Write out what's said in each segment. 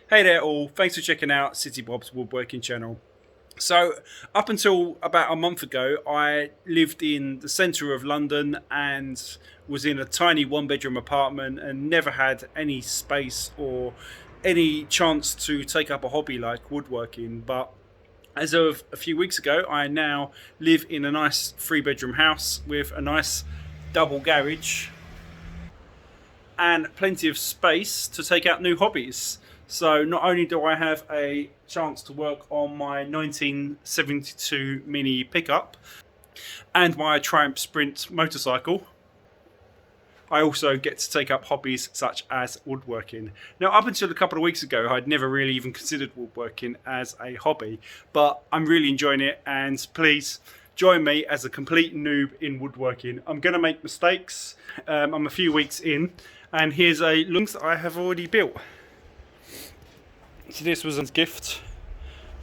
Hey there all, thanks for checking out CityBob's woodworking channel. So up until about a month ago I lived in the centre of London and was in a tiny one-bedroom apartment and never had any space or any chance to take up a hobby like woodworking. But as of a few weeks ago I now live in a nice 3-bedroom house with a nice double garage and plenty of space to take out new hobbies. So not only do I have a chance to work on my 1972 Mini pickup and my Triumph Sprint motorcycle, I also get to take up hobbies such as woodworking. Now, up until a couple of weeks ago, I'd never really even considered woodworking as a hobby, but I'm really enjoying it, and please join me as a complete noob in woodworking. I'm going to make mistakes. I'm a few weeks in, and here's a look that I have already built. So this was a gift.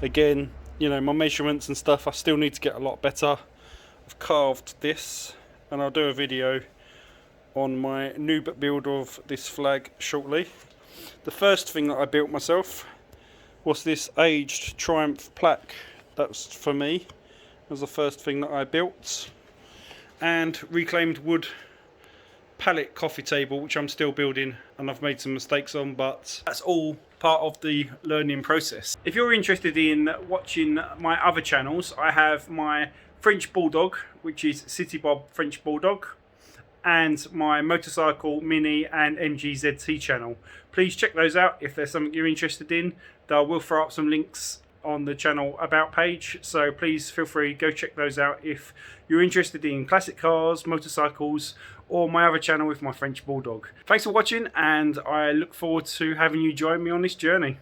Again, you know, my measurements and stuff, I still need to get a lot better. I've carved this, and I'll do a video on my noob build of this flag shortly. The first thing that I built myself was this aged Triumph plaque. That's for me. That was the first thing that I built. And reclaimed wood pallet coffee table, which I'm still building and I've made some mistakes on, but that's all part of the learning process. If you're interested in watching my other channels, I have my French Bulldog, which is CityBob French Bulldog, and my motorcycle, mini and MG ZT channel. Please check those out if there's something you're interested in. I will throw up some links on the channel about page, so please feel free, go check those out if you're interested in classic cars, motorcycles, or my other channel with my French Bulldog. Thanks for watching, and I look forward to having you join me on this journey.